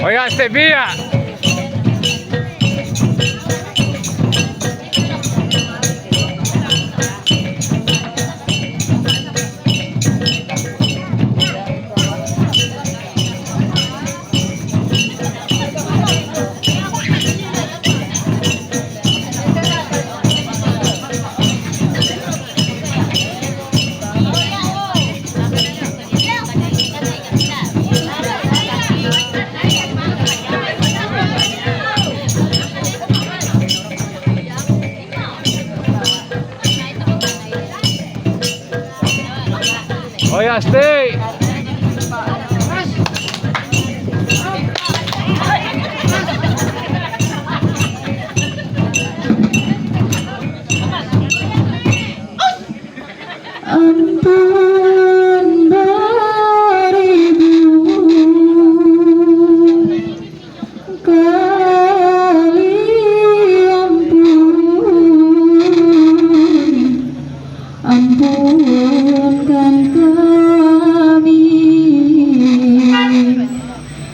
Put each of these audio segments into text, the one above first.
Oiga, Sevilla. Oiga, stay. Ampun beribu kali ampunkan kami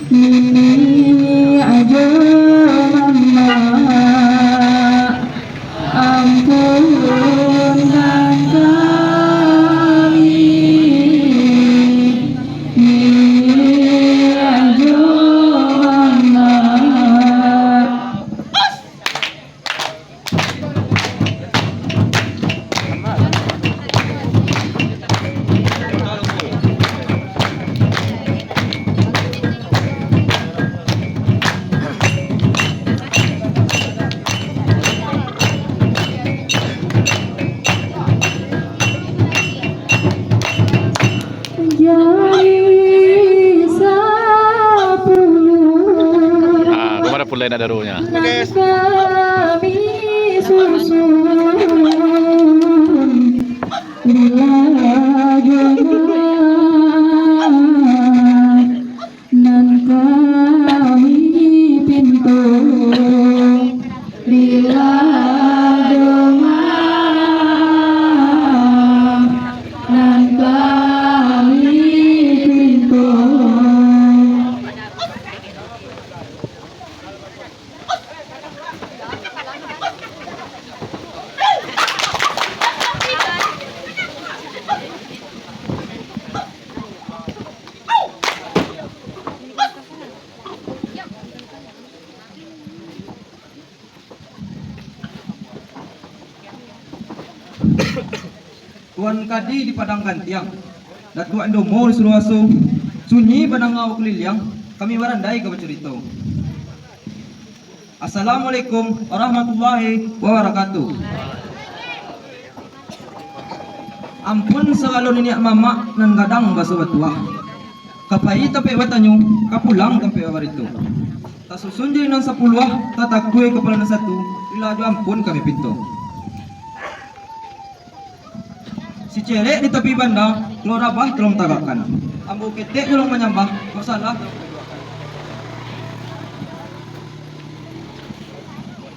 ini aja mama ampunkan kami ini aja mama. Jari sepuluh Kemana pula nak darunya? kami susun bila jemaat nan kami pintu bila jemaat nan kami pintu. Tuan Kadi di Padang Gantiang, Datuk Andomo di Suruhaso, sunyi Badangau Keliliang, kami barandai ke bercerita. Assalamualaikum warahmatullahi wabarakatuh. Ampun segalon ini mama nan gadang baso batua. Kapai tapi batanyo, kapulang tempe itu. Tasusun jadi nan 10 tatakue kepala nan 1, ilaju ampun kami pintu. Si cerek di tepi banda, keluar abah tolong tagakan. Ambu ketek tolong menyambah, masalah.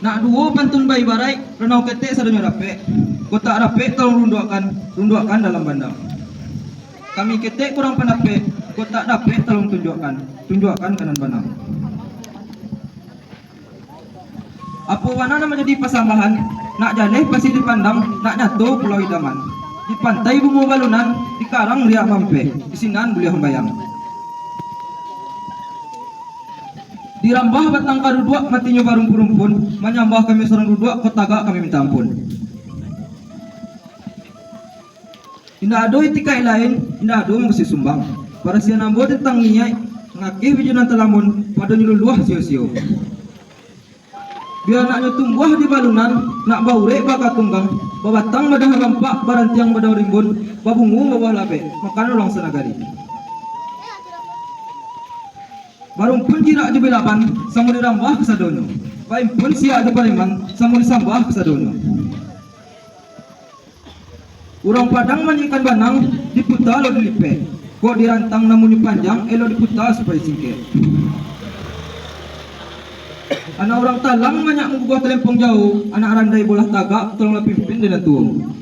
Nak dua pantun bayi barai, renau ketek sadunya rape. Kotak rape tolong runduakan dalam banda. Kami ketek kurang penape, kotak rape tolong tunjukkan kanan banda. Apa wana menjadi pasambahan, nak jaleh pasti dipandang, nak nyatu pulau idaman. Di pantai bunga balunan, di karang riak mampe, di sinan beliau membayang. Di rambah batang karuduak matinya barung perumpun, menyambah kami seorang ruduak kotaga kami minta ampun. Indah ado itikai lain, indah ado mesti sumbang. Para sian ambo tentang niai, ngakih bijunan telamun, pada nyululuah sio-sio. Biar naknya tumbuh di balunan, nak baure baka tunggang, babatang badah rampak, barantiang badah rimbun, babungu bawah labe, makan ulang senagari. Barung pun jirak je belapan, sama dirambah ke sadono. Baim pun siak je parimang, sama disambah ke sadono. Urang Padang manyikan banang, diputar lo dilipe. Kok dirantang namun panjang, elo diputar supaya singkir. Anak orang talang banyak mengubah telempong jauh, anak randai bola tagak tolonglah pimpin dengan tuung.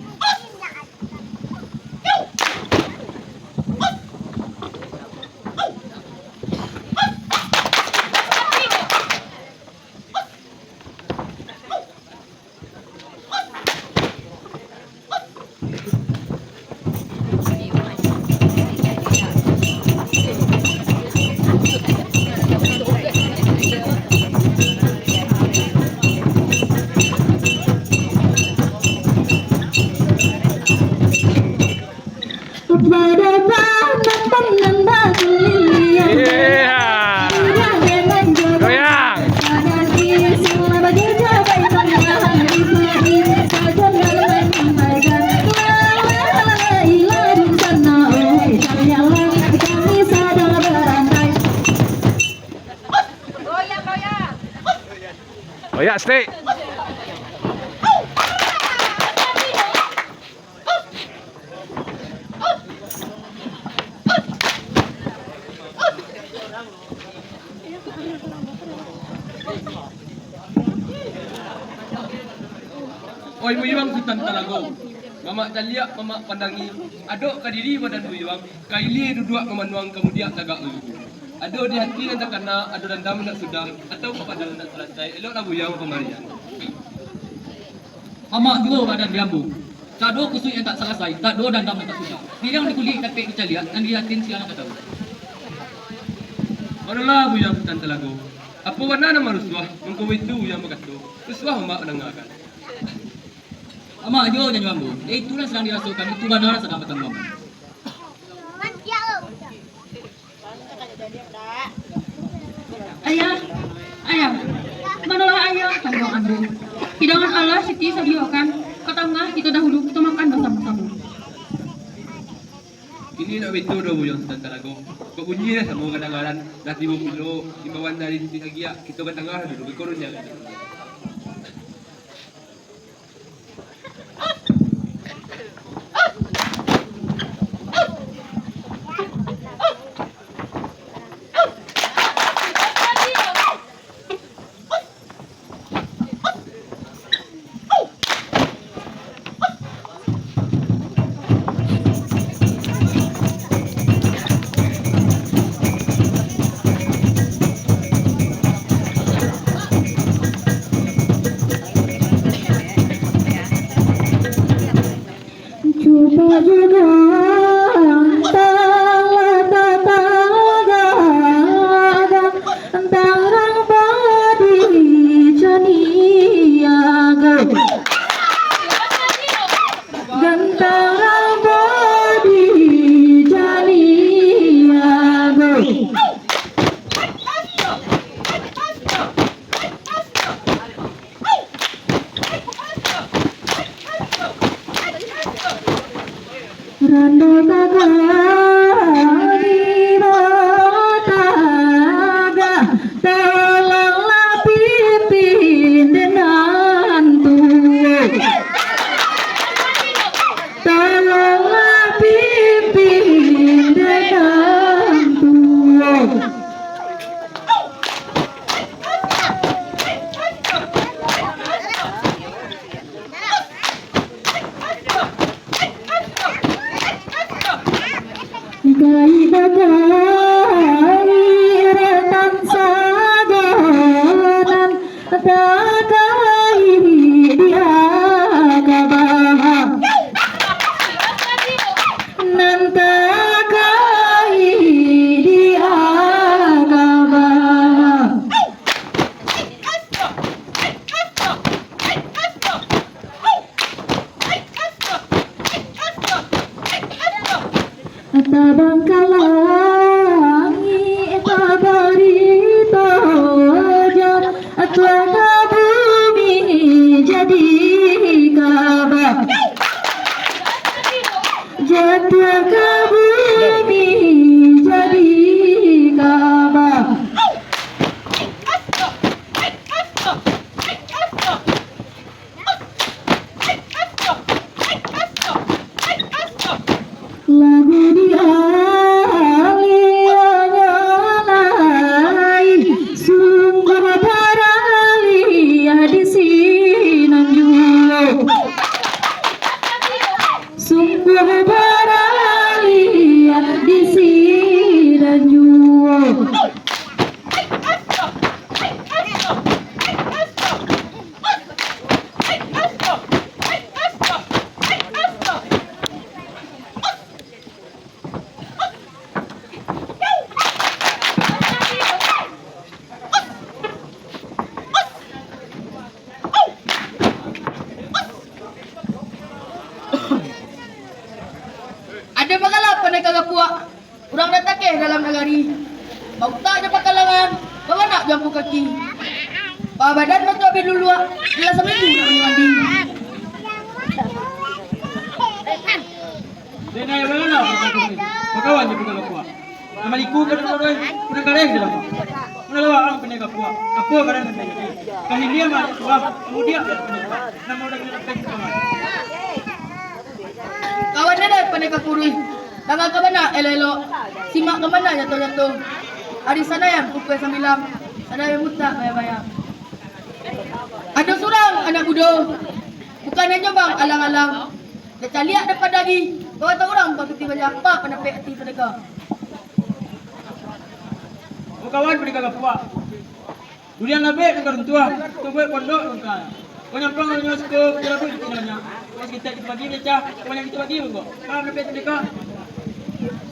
Oh ya, stay. Oi muyuang hutan talago. Mama talia mama pandangi. Ado kadiri badan muyuang. Kaili duduk memanuang kemudian tagak ulu. Ado di hati yang tak kena, ado dendam nak sudah, atau kepadang nak selesai. Elok lah buyang pemarian. Mama dua badan diambu. Tak dua kusuk yang tak selesai, tak dua dendam yang tak sudah. Dia yang dikulik kapek kita lihat, dan lihatin siapa nak tahu. Manalah buyang hutan talago. Apa warna nama rusuah? Mengkau itu yang berkata. Rusuah mama mendengarkan. Mama jo jangan ambu. Itulah sedang dirasukan, itu benar sedang petang mama. Ayah, ayah, manalah ayah, tanggung ambu. Hidangan Allah siti sediakan, ketengah kita dahulu kita makan bersama-sama. Ini nak betul dah buyang hutan talago. Kau bunyi lah sama kadang-kadang. Dah 50 kilo, imbauan dari sisi lagi ya. Kita ke tengah dulu, berkorunnya kan. Coba juga tarang badi janiaga gantarang badi janiaga Randa kakak di bataga tolonglah pimpin dengan tua tolonglah pimpin dengan tua Gai bagai retan saganan dagai dia kabah nan dagai dia kabah Tabang kalangi tabarito jan atwa bumi jadi kabah jatuh ke bumi jadi kabah lagu dialirnya lain sungguh beralia di Sinanjuwo sungguh beralia di Sinanjuwo Ada pagalapan ay kagapua. Urang natake dalam nagari. Magta na pagkalangan. Bawana dyan po kaki. Pabadan mo ito binulua. Sila sa minggu na mandi. Denay wala na. Pagkawan niyo pagkakapwa. Namaliku ka na rin. Punang kareng sila mo. Punalawa ang pinagkapwa. Ako ka rin ang Kahilia man tuang kemudian nama udah kita pegang. Kawan na na panay kakuri. Tanga ka ba na, elelo? Simak ka man na, yato-yato. Ari sana yan, pupwe sa milam. Sana yung muta, baya-baya. Ano surang, anak budo? Bukan ninyo bang, alang-alang. Nacaliak na padagi. Bawa tahu orang, bakit tiba niya pa, panapay ati panaga. O kawan beri kagak puak. Durian lebih dengan tua, tunggu pondok kan. Banyak pang nyos ke berapa itu tinggalnya. Pas kita bagi meja, banyak kita bagi kok. Kalau lebih sedekah.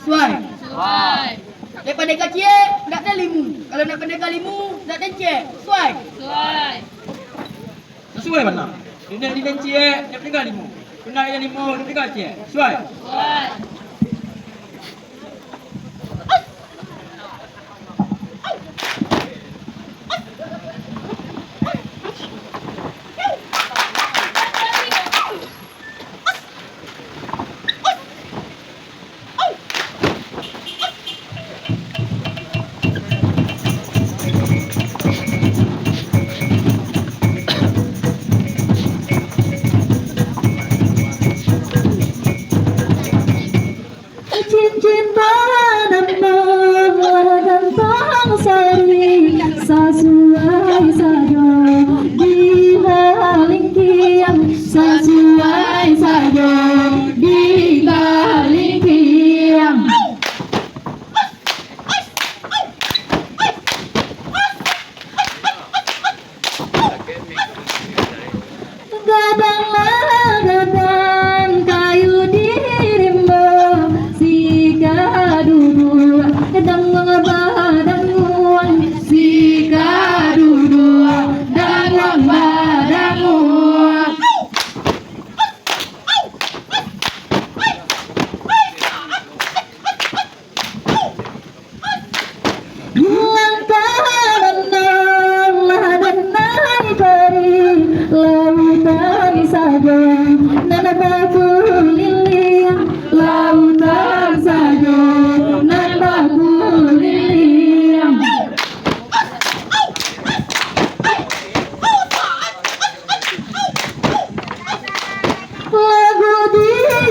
Suai. Daripada kacie, nak ada limu. Kalau nak pendekar limu, nak ada cek. Suai. Sesuai mana? Ini cie, dia pendekar limu. Benar yang limu, dia pendekar cie. Sesuai. Cincin panama dan pangsari sesuai saja di balik tiang sesuai saja di balik tiang. Gadang kayu dirimba si kadudu kadang badang uang si kadudu dan badang uang. Lautan saja, nadaku lilian. Lautan saja, nadaku lilian. Lagu dia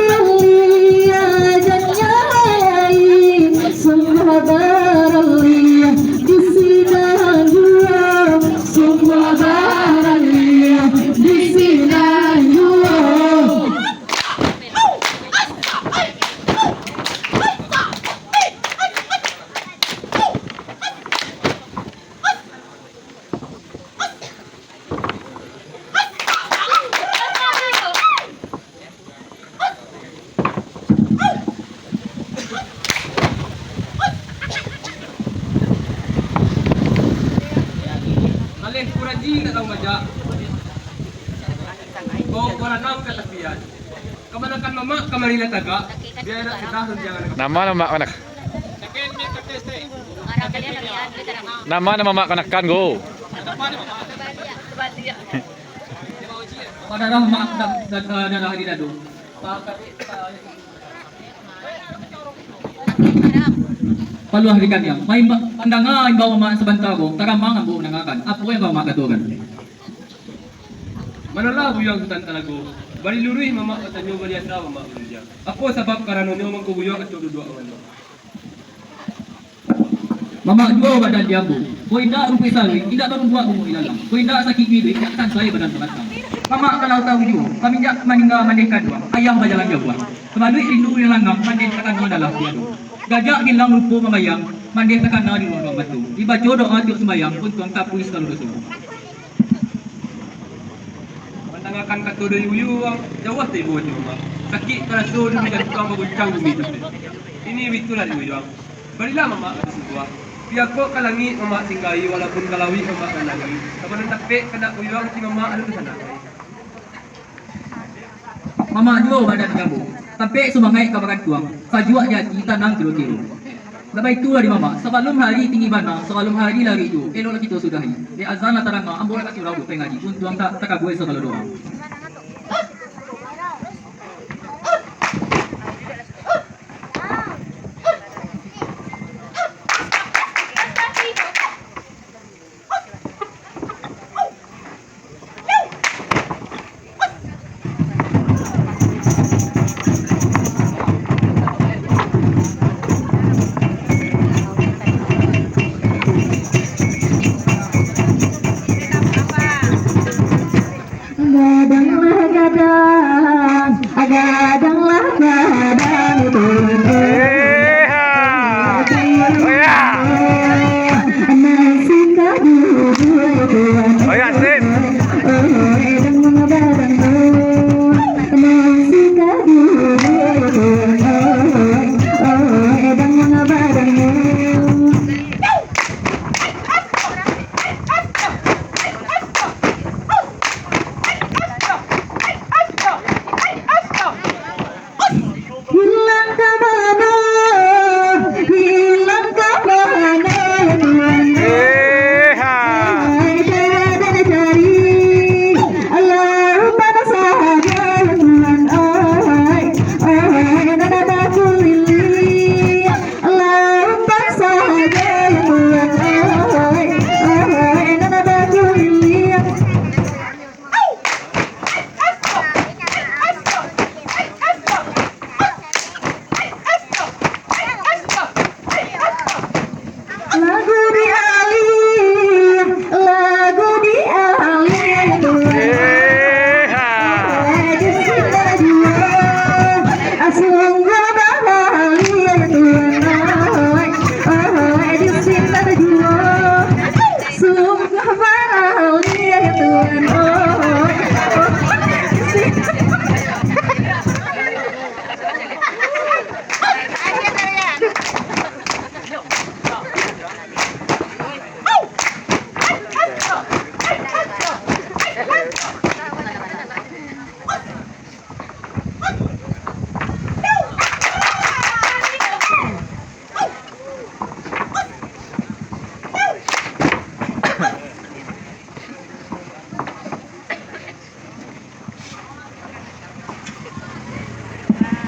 jangan semua baralia di sini jua, semua baralia di sini jua. Alih kuraji nak tahu baca. Kau berenang ke tepian. Kemanakan mama kemarilah tagak. Biar kita jangan. Nama kanak. Nama mak kanakan go. Pada rahmat dan hari dadu. Palu harikan yang may pandanga imbaw ma sebentar ko taramang ang buong nangakan. Apo yung bawa makatugan. Manala buyang hutan talago. Bari luruy mama katanyo bari anda mama ulja. Ako sabab karano nyo mangkubuyang at dudua ang ano. Mama dua badan diambu. Ko inda rupi sawi, inda baru buat umur ilalang. Ko inda sakit bibi, kan saya badan sebatang. Mama kalau tahu juga, kami jak meninggal mandikan dua. Ayam bajalan jauh. Sebalik rindu yang langgam mandi tekan adalah dia. Gajak hilang rupa memayang, mandi tekan di ruang batu. Dibaca doa tiap sembayang untuk tapuis kalau dosa. Pandangakan kato dari uyuang jauh teh buat mama. Sakit karaso dulu dan tukang baguncang bumi tapi. Ini bitulah di uyuang. Barilah mama ada sebuah. Biar ko kalangi mama singgahi walaupun kalawi mama kalangi. Kapan tape kena uyuang si mama ada sana. Mama dua badan diambu. Sampai sumangai kabakan tuang. Kajua jadi tanang kilo-kilo. Lepas itulah di mama. Sebelum hari tinggi bana, sebelum hari lari itu, elok kita sudahi. Di azan taranga, ambol kasih rabu pengaji. Untuk angka tak kabui sekali doa. gadanglah gadang itu. Nasi kadu Oh ya, sip. edang mga badang nasi kadu edang mga badang. Hilang kemana ya Tuhan. Jangan cari Allah pada sahaja ya Tuhan. Dan ada kulili Allah pada sahaja ya Tuhan. Dan ada kulili. Lagu di Ali ya Tuhan. Disita jua sungguh bahali ya Tuhan. Disita jua sungguh bahali ya Tuhan.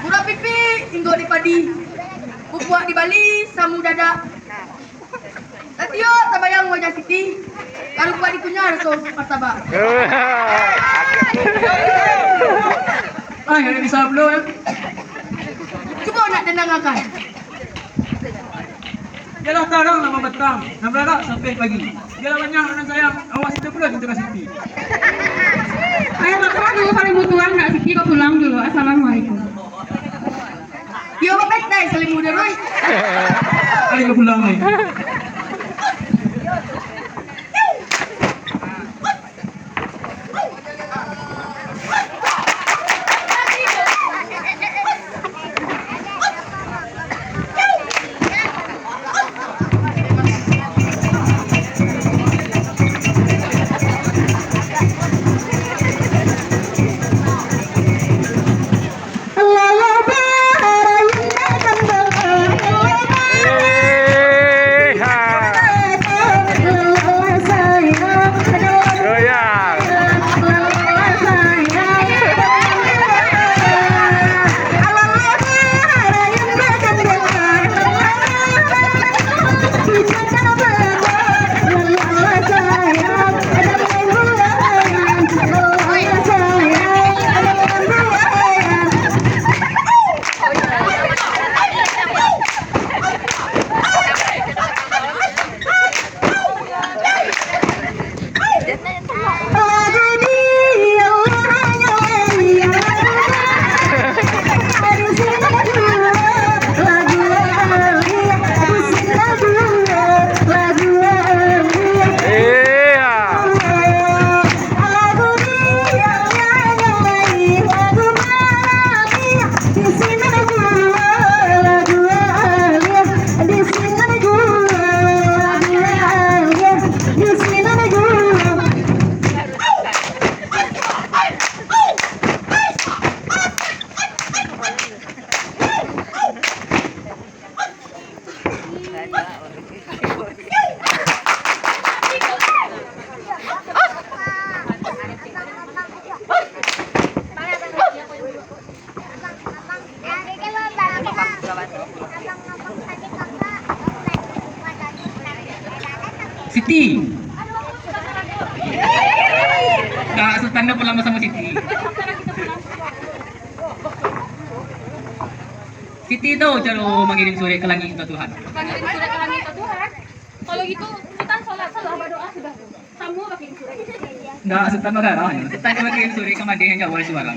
Pura pipi, inggo di padi. Bubuak di Bali, samu dada. Tatio, tabayang wajah Siti. Kalau buat di kunyar, so martabak. Ay, ada di sablo ya. Coba nak dendangakan. Jalan tarang nama batang. Namrara sampai pagi. Jalan banyak anak sayang. Awas itu pula kita kasih Siti. Ayo makan dulu paling butuhan Kak Siti kok pulang dulu. Assalamualaikum. Yo, baik dah, saling muda Roy. Ayo ke pulang nih. Siti. Kak Sultana pulang bersama Siti. Siti tahu cara mengirim surat ke langit Tuhan. Mengirim surat ke langit Tuhan. Kalau gitu, kita sholat berdoa sudah. Kamu pakai surat. Enggak, Sultan Magara. Sultan Wakil Suri Kamade yang jawab suara.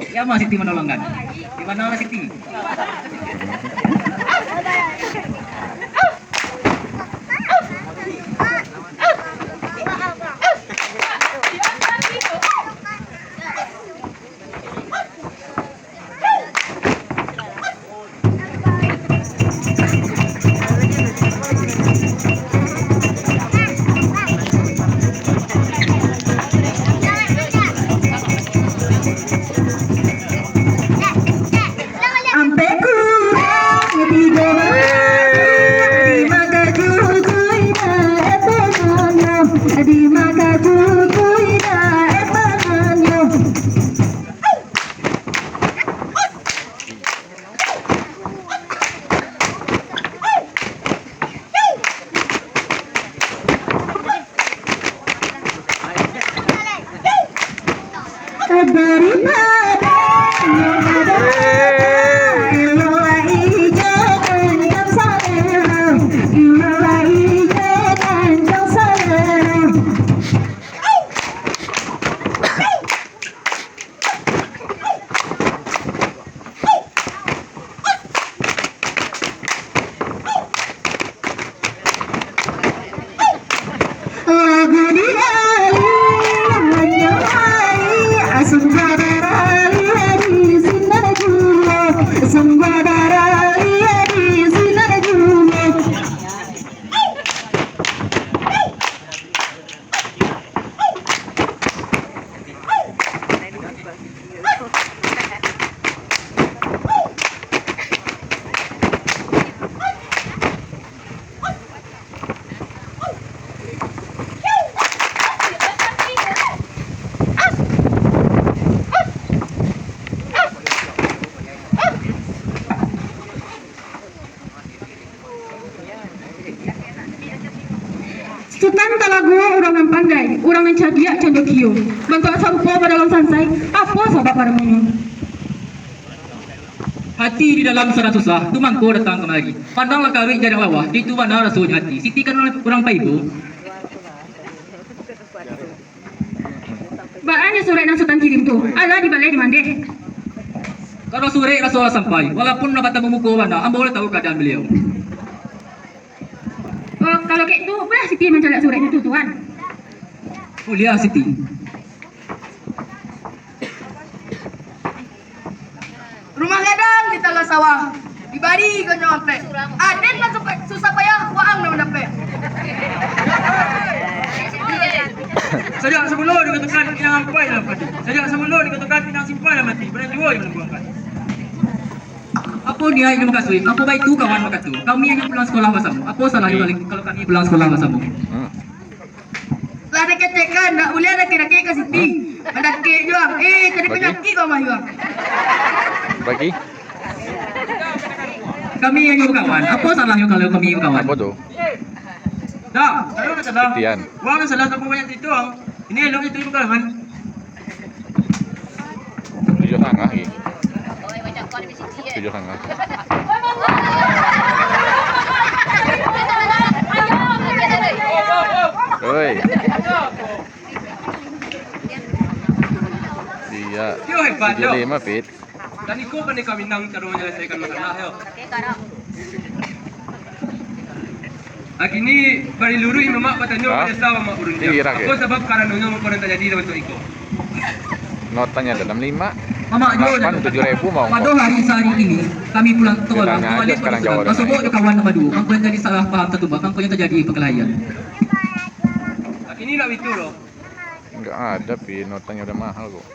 Ya Mas Siti menolong kan? Di mana Mas Siti? Ampe kurang tiga di mata kukuina epananyo di mata kukuina epananyo. Daripada yang ada ilai jangan yang salah, ilai jangan yang salah. Lagu dia menyamai asumbarara di sinar julo, asumbarara di sinar julo. Sultan Talago orang yang pandai, orang yang cerdik cendekia. Bangka sampo pada dalam sansai, apa sebab pada munyo? Hati di dalam sana susah, tu mangko datang kemari. Pandanglah kari jadang lawah, di tu mana rasanya hati. Siti kan orang paibo. Baannya surat yang Sultan kirim tu, ala di balai di mande. Kalau sore Rasulullah sampai, walaupun nak kata memukul mana, amba boleh tahu keadaan beliau. Oh, kalau kayak tu, pernah Siti mencolok surat itu tuan. Oh, lihat Siti. Rumah gadang di tengah sawah. Di bari kau nyampe. Aden masuk susah payah waang nak mendapat. Sejak sebelum dikatakan pinang ampai dalam mati. Sejak sebelum dikatakan pinang simpai dalam mati. Benar jua yang menunggukan. Apa dia yang makasui? Apa baik tu kawan makatu? Kami yang pulang sekolah bersama. Apa salah kalau kami pulang sekolah bersama? Lah ada kecekan, tak boleh ada kira-kira ke Siti. Ada kek juang. Tadi penyakit kau mah juang. Bagi? Kami yang kawan. Apa salahnya kalau kami kawan? Apa tu? Dah, kalau nak salah. Tian. Wang nak salah tak banyak itu ang. Ini elok itu yang kalangan. Tujuh tangah lagi. Tujuh tangah. Oi. Dia. Dia hebat dia. 75 feet. Dan iko pa ni kami nang karo menyelesaikan masalah yo. Akini bari luru imama patanyo Ha? pada sawa ma urun Ini kira ke? Ako sebab karena nyo mo konon terjadi dalam iko. Notanya ada 65. Mama Jo, 7.000 mau. pada hari ini kami pulang tol. Dia tanya aja sekarang jawab dia. Masuk ke kawan nama dua. Kang jadi salah paham satu bang. Kang terjadi perkelahian. Akini nak itu loh. Enggak ada, pi. Notanya udah mahal kok.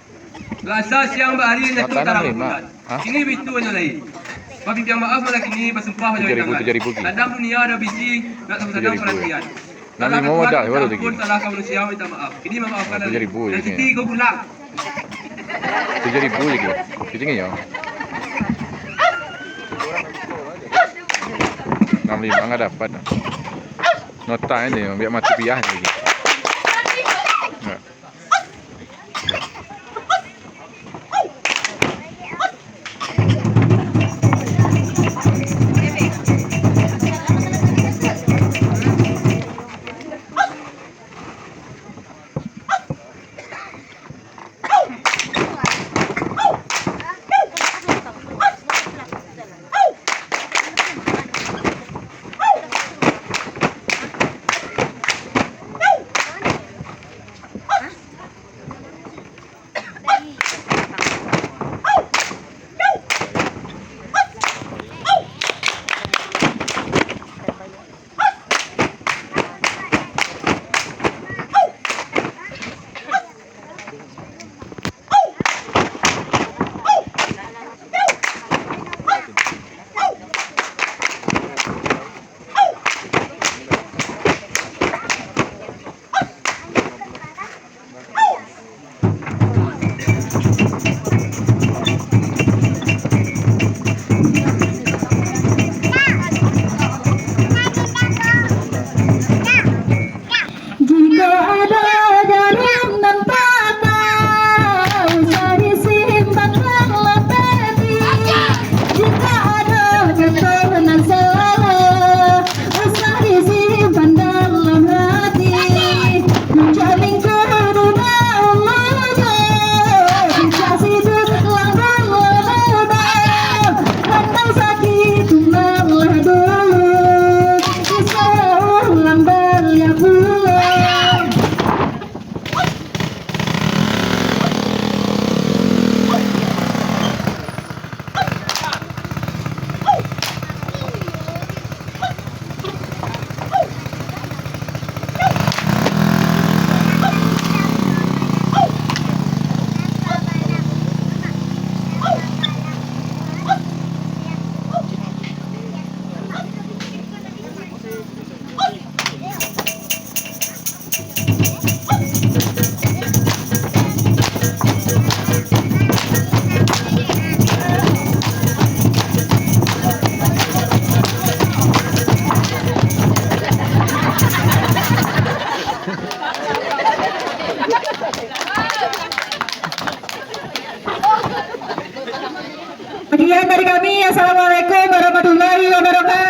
Lasa siang bahari na tu Makanan tarang lima. bulan. Hah? Ini bitu nya lai. Papi yang maaf malah kini bersumpah pada 7.000 ki. Dalam dunia ada bisi nak sedang 7.000. perhatian. Nami mau modal, baru tu ki. Salah manusia minta maaf. Ini memaafkan. 7.000 Dan ini. Siti kau pulang. 7.000 je ke? Kucingnya ya. 65 enggak dapat. Nota ini biar mati piah lagi. Enggak. Sekian dari kami. Assalamualaikum warahmatullahi wabarakatuh.